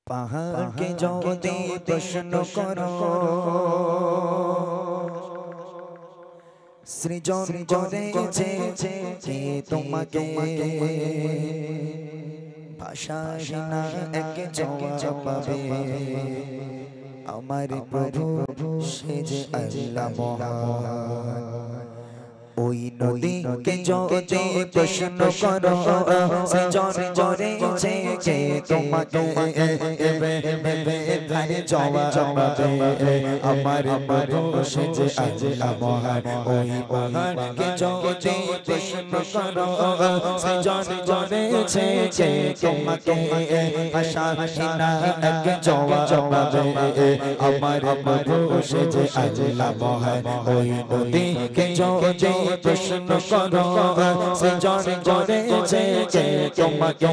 পাহাড়কে যদি প্রশ্ন করো সৃজন করেছে কে তোমাকে ভাষাহীনা এক জবাব পাবে আমার প্রভু সে যে আল্লাহ মহান। ওই নদীকে যদি প্রশ্ন করো সৃজন করেছে কে তোমাকে তার জবাব পাবে আমার প্রভু সে যে আল্লাহ মহান। ওই পাহাড়কে যদি প্রশ্ন করো সৃজন করেছে কে তোমাকে ভাষাহীনা এক জবাব পাবে আমার প্রভু সে যে আল্লাহ মহান। ওই নদীকে যদি প্রশ্ন করো সৃজন করেছে কে তোমাকে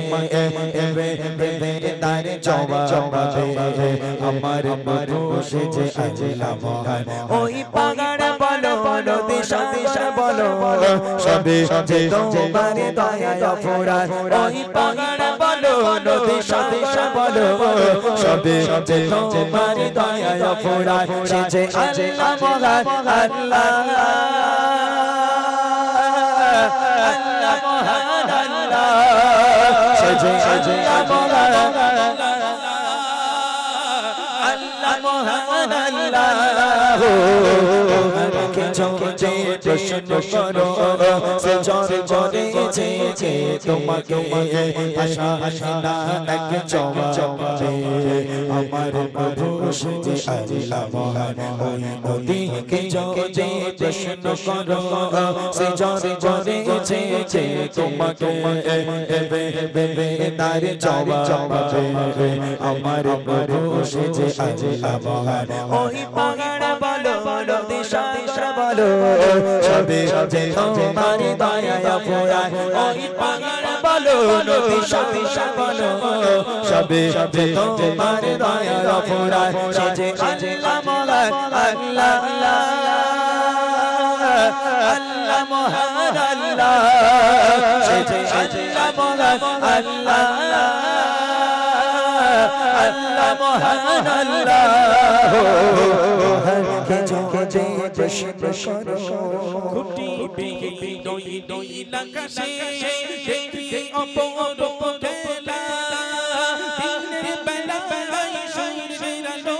তার জবাব পাবে আমার প্রভু সে যে আল্লাহ মহান। ওই পাহাড় বলো বলো দিশা দিশা বলো সবে যে তোমার দয়া অপরাধ। ওই পাহাড় বলো দিশা দিশা বলো সবে যে তোমার দয়া অপরাধ। সে যে আল্লাহ মহান আল্লাহ আল্লাহ মহান আল্লাহ সে যে আল্লাহ মহান আল্লাহ মহান আল্লাহ। কে যদি প্রশ্ন করো সৃজন করেছে কে তোমাকে ভাষাহীনা এক জবাব পাবে আমার প্রভু সে যে আল্লাহ মহান। ওই নদীকে যদি প্রশ্ন করো সৃজন করেছে কে তোমাকে তার জবাব পাবে আমার প্রভু সে যে আল্লাহ মহান। ওই পাহাড় বলো বলো দিশা দিশা বলো সবে যে তোমার দয়া অপরাধ। ওই পাহাড় বলো দিশা দিশা বলো সবে যে তোমার দয়া অপরাধ। সে যে আল্লাহ মহান আল্লাহ আল্লাহ মহান আল্লাহ সে যে আল্লাহ মহান আল্লাহ আল্লাহ মহান আল্লাহ। কে যদি প্রশ্ন করো খুঁটি বিহি দই দই লাগাছে দেখি অপরূপ খেলা দিনের বেলা বেলায় সূর্যের আলো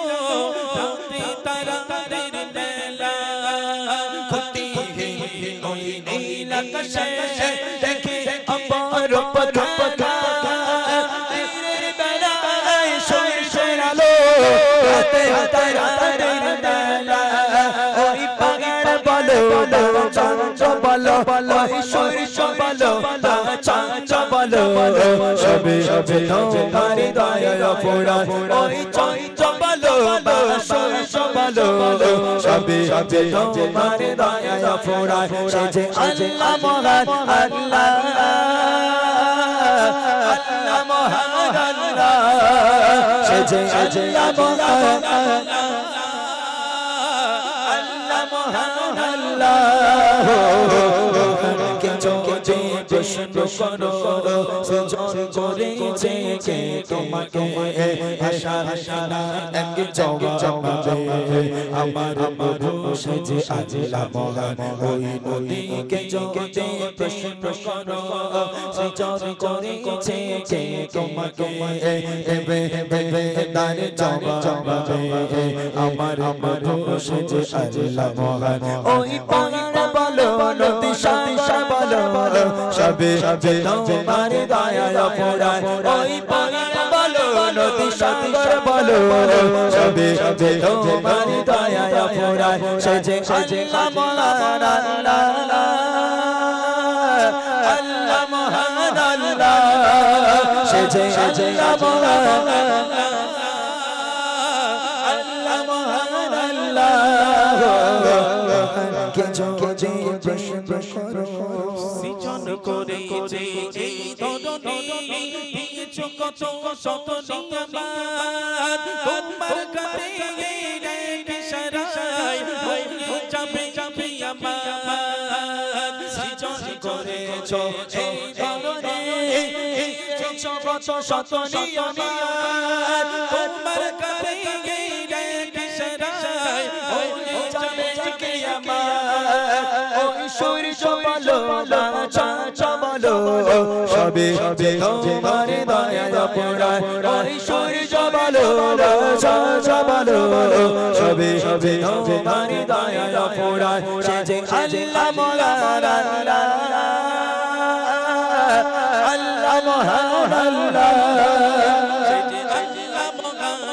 রাতে তারাদের মেলা। খুঁটি বিহি দই দই লাগাছে দেখি অপরূপ খেলা দিনের বেলায় সূর্যের আলো রাতে তারাদের মেলা। ওই পাহাড় বলো চাঁদ বলো ওই সূর্য বলো চাঁদ বলো সবে তোমার দয়া অপরাধ। ওই চাঁদ বলো সূর্য বলো সবে তোমার দয়া অপরাধ। সে যে আল্লাহ মহান আল্লাহ আল্লাহ মহান আল্লাহ সে যে আল্লাহ মহান আল্লাহ মহান আল্লাহ। কে যদি প্রশ্ন করো সৃজন করেছে কে তোমাকে ভাষাহীনা এক জবাব পাবে আমার প্রভু সে যে আল্লাহ মহান। ওই নদীকে যদি প্রশ্ন করো সৃজন করেছে কে তোমাকে তার জবাব পাবে আমার প্রভু সে যে আল্লাহ মহান। ওই পাহাড় বলো দিশা দিশা বলো সবে তোমার দয়া অপরাধ। ওই পাহাড় বলো দিশা দিশা বলো সবে তোমার দয়া অপরাধ। সে যে আল্লাহ মহান আল্লাহ আল্লাহ মহান আল্লাহ সে যে আল্লাহ মহান আল্লাহ মহান আল্লাহ। কে যদি প্রশ্ন করো সৃজন করেছে এই ধরনী দিয়েছো কত শত নিয়ামত তোমার কাছে রেখে সারাই হয়ে যাবে যাবে আমার। সৃজন করেছো এই ধরনী শত শত নিয়ামত তোমার কাছে গেলে কিশরায় হয়ে যাবে কিয়ামত ওই সূর্য বলো না চাঁদ বলো সবে সবে তোমার দয়ায় পড়ায় ওই সূর্য বলো না চাঁদ বলো সবে সবে তোমার দয়ায় পড়ায় সে যে আল্লাহ মাওলানা আল্লাহ মহান আল্লাহ সে যে আল্লাহ মহান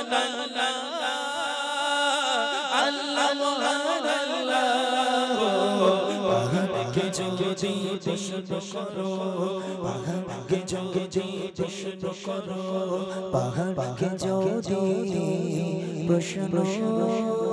আল্লাহ মহান আল্লাহ পাহাড়কে যদি প্রশ্ন করো পাহাড়কে যদি প্রশ্ন করো পাহাড়কে যদি প্রশ্ন